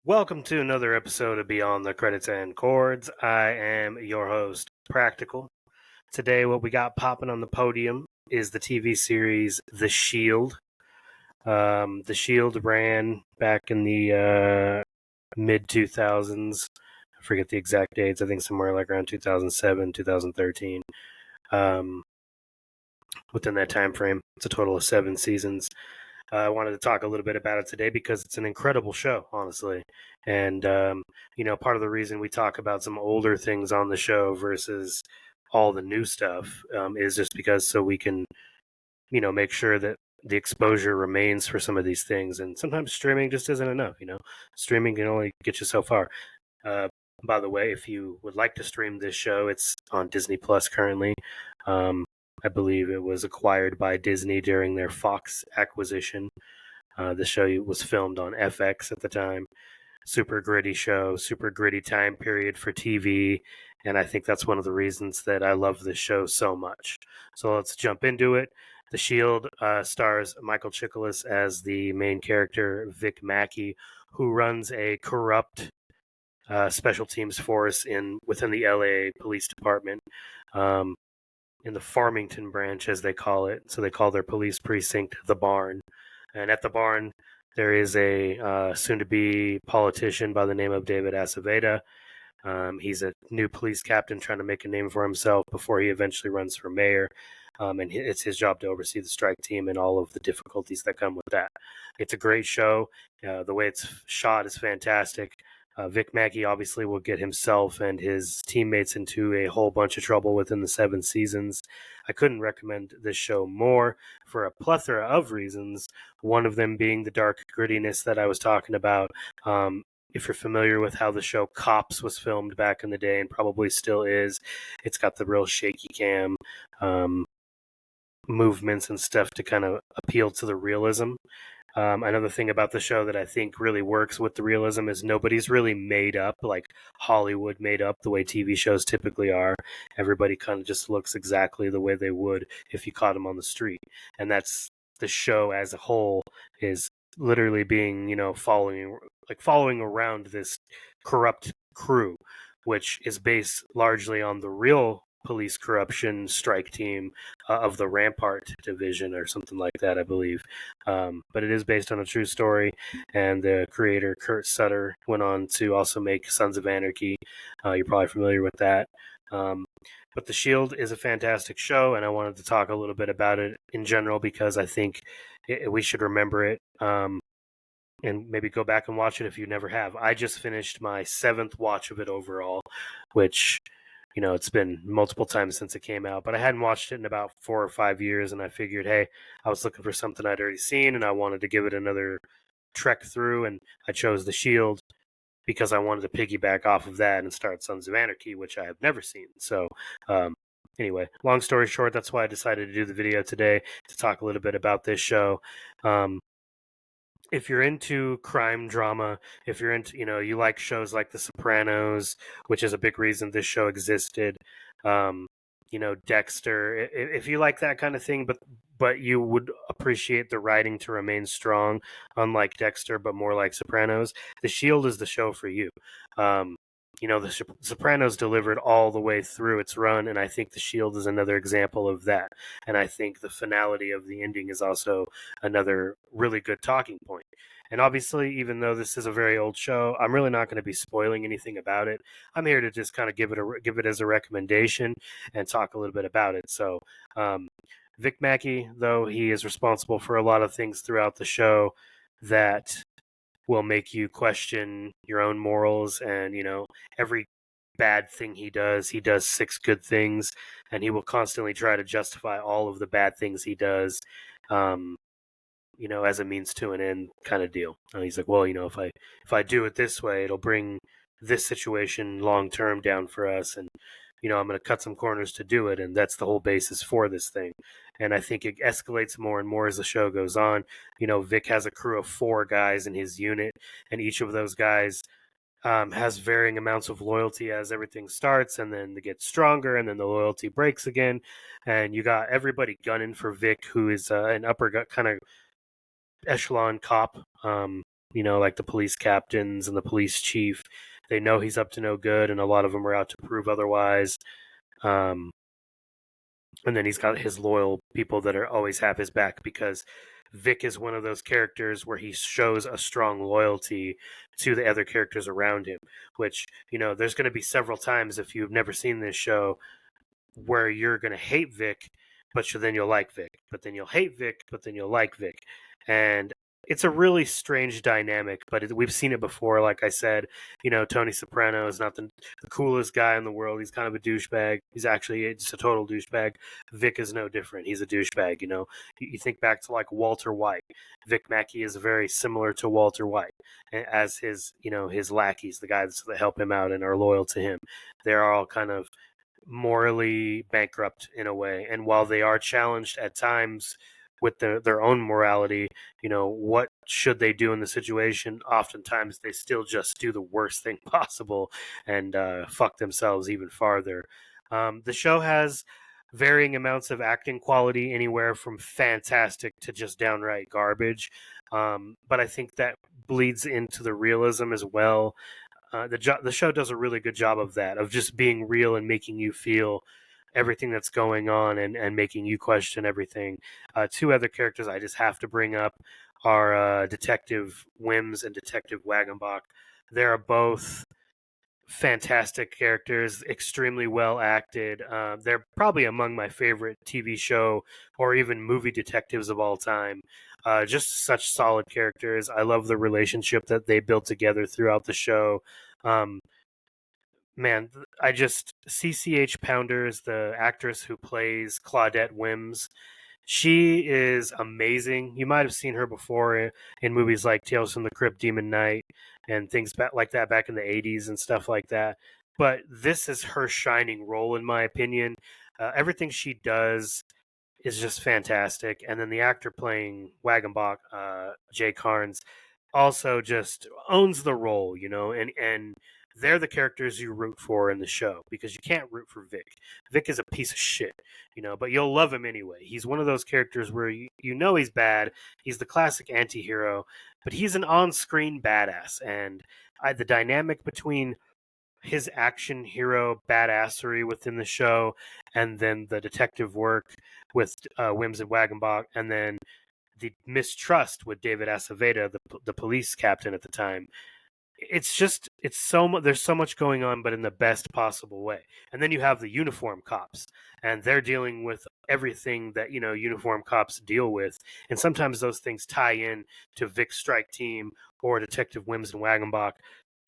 Welcome to another episode of Beyond the Credits and Chords. I am your host, Practical. Today, what we got popping on the podium is the TV series The Shield. The Shield ran back in the mid 2000s. I forget the exact dates. I think somewhere like around 2007, 2013. Within that time frame, it's a total of 7 seasons. I wanted to talk a little bit about it today because it's an incredible show, honestly. And, part of the reason we talk about some older things on the show versus all the new stuff is just because so we can, make sure that the exposure remains for some of these things. And sometimes streaming just isn't enough, Streaming can only get you so far. By the way, if you would like to stream this show, it's on Disney Plus currently. I believe it was acquired by Disney during their Fox acquisition. The show was filmed on FX at the time. Super gritty show, super gritty time period for TV. And I think that's one of the reasons that I love this show so much. So let's jump into it. The Shield stars Michael Chiklis as the main character, Vic Mackey, who runs a corrupt special teams force within the LA Police Department. In the Farmington branch, as they call it. So they call their police precinct the Barn. And at the Barn, there is a soon-to-be politician by the name of David Aceveda. He's a new police captain trying to make a name for himself before he eventually runs for mayor. And it's his job to oversee the strike team and all of the difficulties that come with that. It's a great show. The way it's shot is fantastic. Vic Mackey obviously will get himself and his teammates into a whole bunch of trouble within the 7 seasons. I couldn't recommend this show more for a plethora of reasons, one of them being the dark grittiness that I was talking about. If you're familiar with how the show Cops was filmed back in the day and probably still is, it's got the real shaky cam movements and stuff to kind of appeal to the realism. Another thing about the show that I think really works with the realism is nobody's really made up, like Hollywood made up the way TV shows typically are. Everybody kind of just looks exactly the way they would if you caught them on the street. And that's the show as a whole is literally being, following around this corrupt crew, which is based largely on the real police corruption strike team of the Rampart division or something like that, I believe. But it is based on a true story, and the creator, Kurt Sutter, went on to also make Sons of Anarchy. You're probably familiar with that. But The Shield is a fantastic show, and I wanted to talk a little bit about it in general because I think we should remember it and maybe go back and watch it if you never have. I just finished my 7th watch of it overall, which it's been multiple times since it came out, but I hadn't watched it in about 4 or 5 years, and I figured, hey, I was looking for something I'd already seen, and I wanted to give it another trek through, and I chose The Shield because I wanted to piggyback off of that and start Sons of Anarchy, which I have never seen. So, anyway, long story short, that's why I decided to do the video today, to talk a little bit about this show. If you're into crime drama, if you're into, you like shows like The Sopranos, which is a big reason this show existed, Dexter, if you like that kind of thing, but you would appreciate the writing to remain strong, unlike Dexter, but more like Sopranos, The Shield is the show for you. The Sopranos delivered all the way through its run, and I think The Shield is another example of that. And I think the finality of the ending is also another really good talking point. And obviously, even though this is a very old show, I'm really not going to be spoiling anything about it. I'm here to just kind of give it as a recommendation and talk a little bit about it. So, Vic Mackey, though, he is responsible for a lot of things throughout the show that will make you question your own morals, and every bad thing he does 6 good things, and he will constantly try to justify all of the bad things he does as a means to an end kind of deal. He's like, well, if I do it this way, it'll bring this situation long term down for us, and I'm going to cut some corners to do it, and that's the whole basis for this thing. And I think it escalates more and more as the show goes on. Vic has a crew of 4 guys in his unit, and each of those guys has varying amounts of loyalty as everything starts, and then they get stronger, and then the loyalty breaks again. And you got everybody gunning for Vic, who is an upper kind of echelon cop. like the police captains and the police chief. They know he's up to no good, and a lot of them are out to prove otherwise. Um, and then he's got his loyal people that are always have his back, because Vic is one of those characters where he shows a strong loyalty to the other characters around him, which, there's going to be several times, if you've never seen this show, where you're going to hate Vic, but then you'll like Vic. But then you'll hate Vic, but then you'll like Vic. And it's a really strange dynamic, but we've seen it before. Like I said, Tony Soprano is not the coolest guy in the world. He's kind of a douchebag. He's actually just a total douchebag. Vic is no different. He's a douchebag. You think back to like Walter White. Vic Mackey is very similar to Walter White as his lackeys, the guys that help him out and are loyal to him. They're all kind of morally bankrupt in a way, and while they are challenged at times with their own morality, what should they do in the situation, oftentimes they still just do the worst thing possible and fuck themselves even farther. The show has varying amounts of acting quality, anywhere from fantastic to just downright garbage, but I think that bleeds into the realism as well. The show does a really good job of that, of just being real and making you feel everything that's going on, and making you question everything. Two other characters I just have to bring up are Detective Wims and Detective Wagenbach. They're both fantastic characters, extremely well acted. They're probably among my favorite TV show or even movie detectives of all time. Just such solid characters. I love the relationship that they built together throughout the show. Um, Man, I just CCH Pounders, the actress who plays Claudette Wims, she is amazing. You might have seen her before in movies like Tales from the Crypt, Demon Knight, and things like that back in the 80s and stuff like that. But this is her shining role, in my opinion. Everything she does is just fantastic. And then the actor playing Wagenbach, Jay Carnes, also just owns the role, and they're the characters you root for in the show, because you can't root for Vic. Vic is a piece of shit, but you'll love him anyway. He's one of those characters where he's bad. He's the classic anti-hero, but he's an on-screen badass. And the dynamic between his action hero badassery within the show, and then the detective work with Wims and Wagenbach, and then the mistrust with David Aceveda, the police captain at the time. It's so much. There's so much going on, but in the best possible way. And then you have the uniform cops, and they're dealing with everything that uniform cops deal with, and sometimes those things tie in to Vic's strike team or Detective Wims and Wagenbach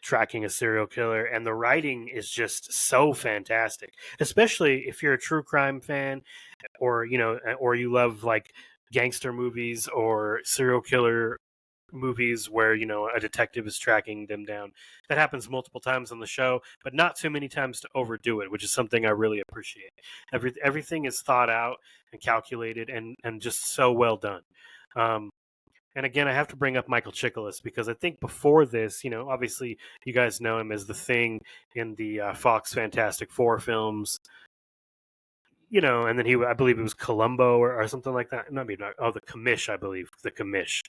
tracking a serial killer. And the writing is just so fantastic, especially if you're a true crime fan, or you love like gangster movies or serial killer movies where a detective is tracking them down. That happens multiple times on the show, but not too many times to overdo it, which is something I really appreciate. Everything is thought out and calculated, and just so well done. And again, I have to bring up Michael Chiklis, because I think before this, obviously you guys know him as the Thing in the Fox Fantastic Four films, and then I believe it was Columbo or something like that. No, maybe not. Oh, the Commish, I believe. The Commish.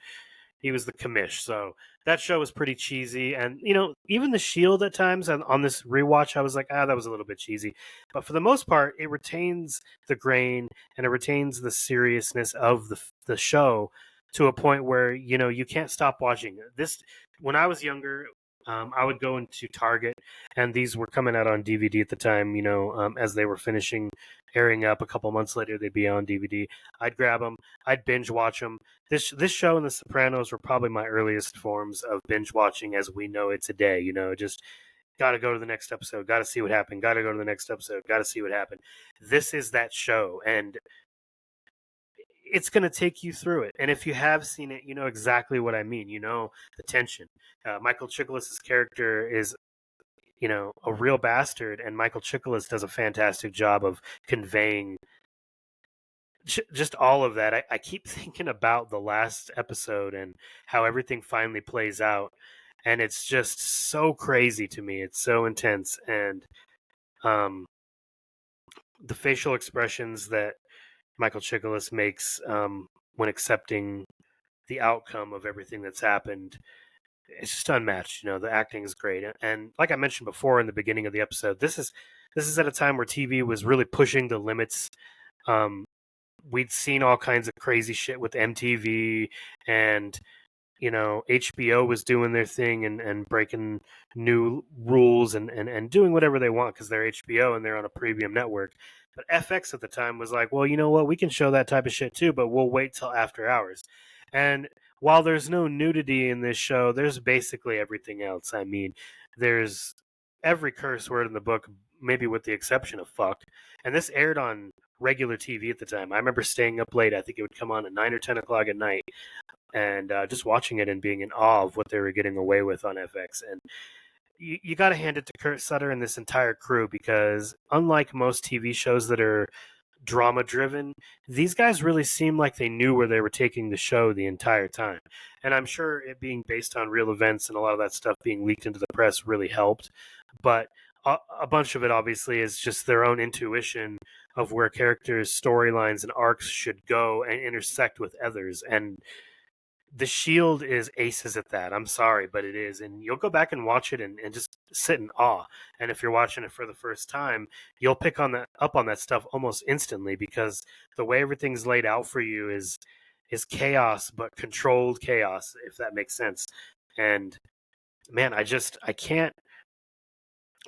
He was the Commish. So that show was pretty cheesy. And, even The Shield at times on this rewatch, I was like, that was a little bit cheesy. But for the most part, it retains the grain, and it retains the seriousness of the show, to a point where, you can't stop watching this. When I was younger, I would go into Target, and these were coming out on DVD at the time, as they were finishing airing up. A couple months later, they'd be on DVD. I'd grab them. I'd binge watch them. This show and The Sopranos were probably my earliest forms of binge watching as we know it today. Just got to go to the next episode. Got to see what happened. Got to go to the next episode. Got to see what happened. This is that show, and it's going to take you through it. And if you have seen it, you know exactly what I mean. The tension. Michael Chiklis' character is, a real bastard, and Michael Chiklis does a fantastic job of conveying just all of that. I keep thinking about the last episode and how everything finally plays out, and it's just so crazy to me. It's so intense, and the facial expressions that Michael Chiklis makes when accepting the outcome of everything that's happened, it's just unmatched. The acting is great, and like I mentioned before in the beginning of the episode, this is at a time where TV was really pushing the limits. Um, we'd seen all kinds of crazy shit with MTV, and HBO was doing their thing and breaking new rules and doing whatever they want because they're HBO and they're on a premium network. But FX at the time was like, well, you know what? We can show that type of shit too, but we'll wait till after hours. And while there's no nudity in this show, there's basically everything else. I mean, there's every curse word in the book, maybe with the exception of fuck. And this aired on regular TV at the time. I remember staying up late. I think it would come on at 9 or 10 o'clock at night and just watching it and being in awe of what they were getting away with on FX. And you got to hand it to Kurt Sutter and this entire crew because unlike most TV shows that are drama driven, these guys really seem like they knew where they were taking the show the entire time. And I'm sure it being based on real events and a lot of that stuff being leaked into the press really helped. But a bunch of it obviously is just their own intuition of where characters' storylines and arcs should go and intersect with others. And the Shield is aces at that. I'm sorry, but it is. And you'll go back and watch it and just sit in awe. And if you're watching it for the first time, you'll pick on that up on that stuff almost instantly because the way everything's laid out for you is chaos, but controlled chaos, if that makes sense. And man, I can't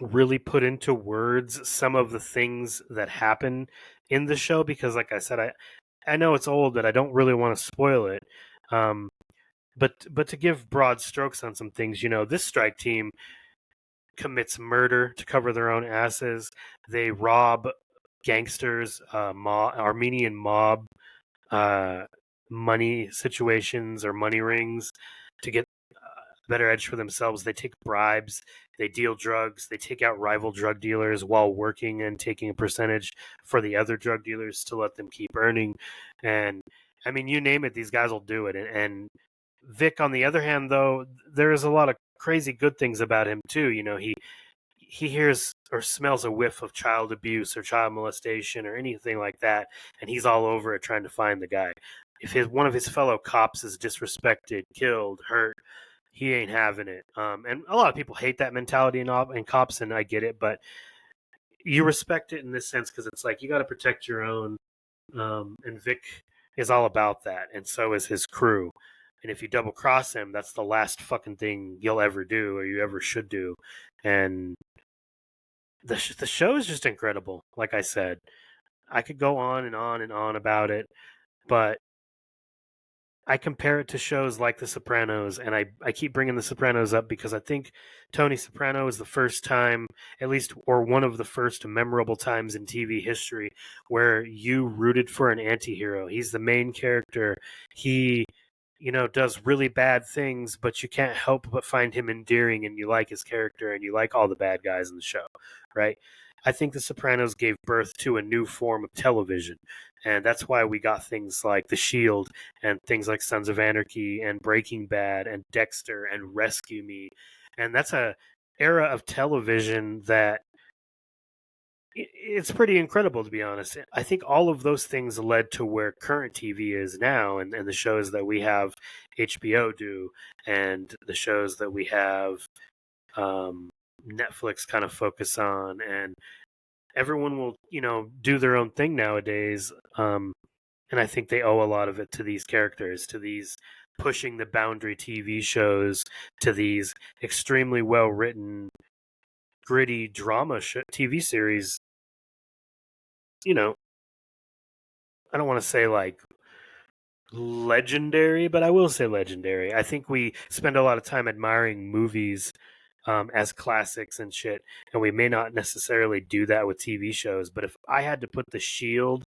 really put into words some of the things that happen in the show because like I said, I know it's old, but I don't really want to spoil it. Um, but to give broad strokes on some things, this strike team commits murder to cover their own asses. They rob gangsters, Armenian mob, uh, money situations or money rings to get better edge for themselves. They take bribes, they deal drugs, they take out rival drug dealers while working and taking a percentage for the other drug dealers to let them keep earning. And I mean, you name it, these guys will do it. And Vic, on the other hand, though, there is a lot of crazy good things about him too. He hears or smells a whiff of child abuse or child molestation or anything like that, and he's all over it trying to find the guy. If one of his fellow cops is disrespected, killed, hurt, he ain't having it. And a lot of people hate that mentality in cops, and I get it, but you respect it in this sense because it's like you got to protect your own. And Vic is all about that, and so is his crew. And if you double cross him, that's the last fucking thing you'll ever do or you ever should do. And the show is just incredible. Like I said, I could go on and on and on about it, but I compare it to shows like The Sopranos, and I keep bringing The Sopranos up because I think Tony Soprano is the first time, at least, or one of the first memorable times in TV history where you rooted for an antihero. He's the main character. He, does really bad things, but you can't help but find him endearing, and you like his character, and you like all the bad guys in the show, right? I think The Sopranos gave birth to a new form of television, and that's why we got things like The Shield and things like Sons of Anarchy and Breaking Bad and Dexter and Rescue Me. And that's a era of television that it's pretty incredible, to be honest. I think all of those things led to where current TV is now and the shows that we have HBO do and the shows that we have Netflix kind of focus on. And everyone will, do their own thing nowadays. And I think they owe a lot of it to these characters, to these pushing the boundary TV shows, to these extremely well written, gritty drama TV series. I don't want to say like legendary, but I will say legendary. I think we spend a lot of time admiring movies as classics and shit, and we may not necessarily do that with TV shows. But if I had to put The Shield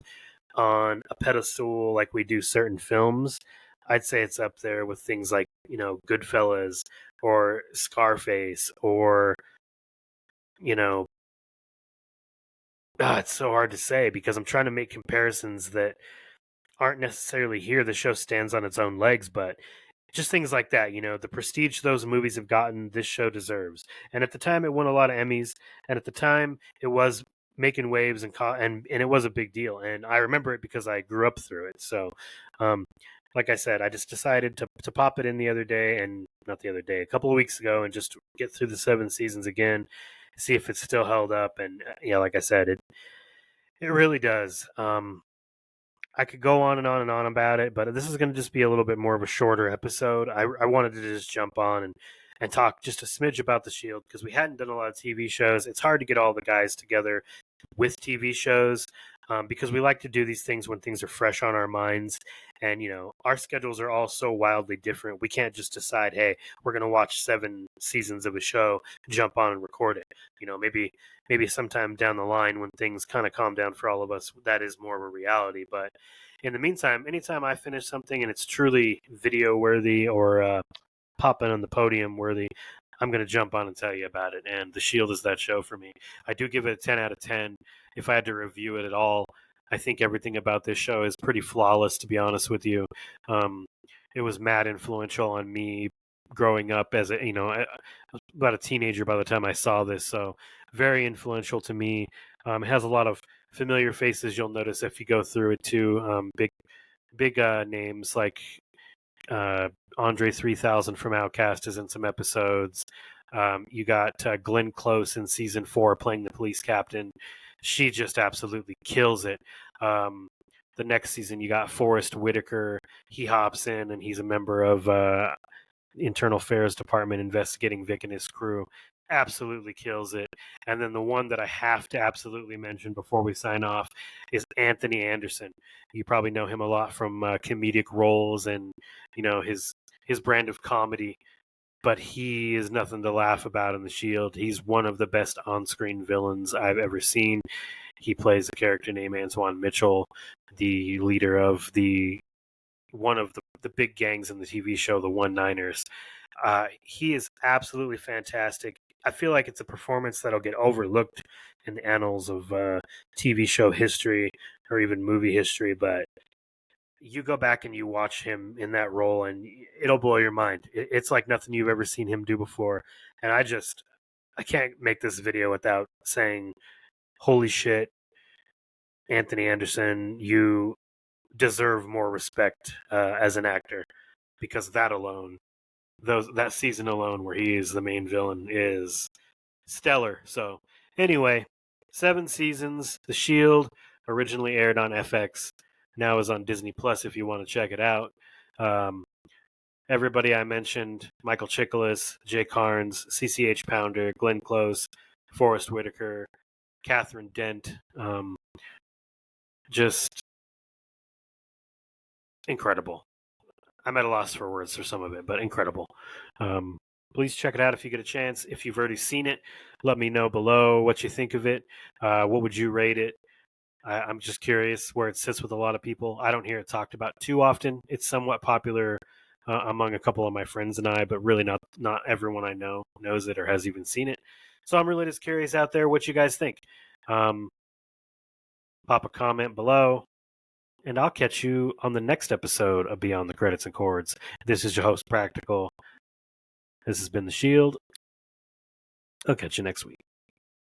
on a pedestal like we do certain films, I'd say it's up there with things like, Goodfellas or Scarface or, you know, it's so hard to say because I'm trying to make comparisons that aren't necessarily here. The show stands on its own legs, but just things like that, the prestige those movies have gotten, this show deserves. And at the time, it won a lot of Emmys, and at the time, it was making waves and it was a big deal. And I remember it because I grew up through it. So, um, like I said, I just decided to pop it in the other day, and not the other day, a couple of weeks ago, and just get through the 7 seasons again, see if it's still held up. And like I said, it really does. I could go on and on and on about it, but this is going to just be a little bit more of a shorter episode. I wanted to just jump on and talk just a smidge about the Shield because we hadn't done a lot of TV shows. It's hard to get all the guys together with TV shows because we like to do these things when things are fresh on our minds. And, our schedules are all so wildly different. We can't just decide, hey, we're going to watch 7 seasons of a show, jump on and record it. Maybe sometime down the line when things kind of calm down for all of us, that is more of a reality. But in the meantime, anytime I finish something and it's truly video worthy or popping on the podium worthy, I'm going to jump on and tell you about it. And The Shield is that show for me. I do give it a 10 out of 10. If I had to review it at all, I think everything about this show is pretty flawless, to be honest with you. It was mad influential on me growing up as I was about a teenager by the time I saw this. So very influential to me. It has a lot of familiar faces. You'll notice if you go through it too. Big names like Andre 3000 from Outkast is in some episodes. You got Glenn Close in season 4 playing the police captain. She just absolutely kills it. The next season, you got Forrest Whitaker. He hops in and he's a member of Internal Affairs Department investigating Vic and his crew. Absolutely kills it. And then the one that I have to absolutely mention before we sign off is Anthony Anderson. You probably know him a lot from comedic roles and his brand of comedy, but he is nothing to laugh about in The Shield. He's one of the best on-screen villains I've ever seen. He plays a character named Antoine Mitchell, the leader of one of the big gangs in the TV show, the One-Niners. He is absolutely fantastic. I feel like it's a performance that'll get overlooked in the annals of TV show history or even movie history, but you go back and you watch him in that role and it'll blow your mind. It's like nothing you've ever seen him do before. And I can't make this video without saying, holy shit, Anthony Anderson, you deserve more respect as an actor, because that season alone where he is the main villain is stellar. So anyway, 7 seasons. The Shield originally aired on FX, now is on Disney Plus if you want to check it out. Everybody I mentioned: Michael Chiklis, Jay Carnes, CCH Pounder, Glenn Close, Forrest Whitaker, Catherine Dent. Just incredible. I'm at a loss for words for some of it, but incredible. Please check it out if you get a chance. If you've already seen it, let me know below what you think of it. What would you rate it? I'm just curious where it sits with a lot of people. I don't hear it talked about too often. It's somewhat popular among a couple of my friends and I, but really not everyone I know knows it or has even seen it. So I'm really just curious out there what you guys think. Pop a comment below, and I'll catch you on the next episode of Beyond the Credits and Chords. This is your host, Practical. This has been The Shield. I'll catch you next week.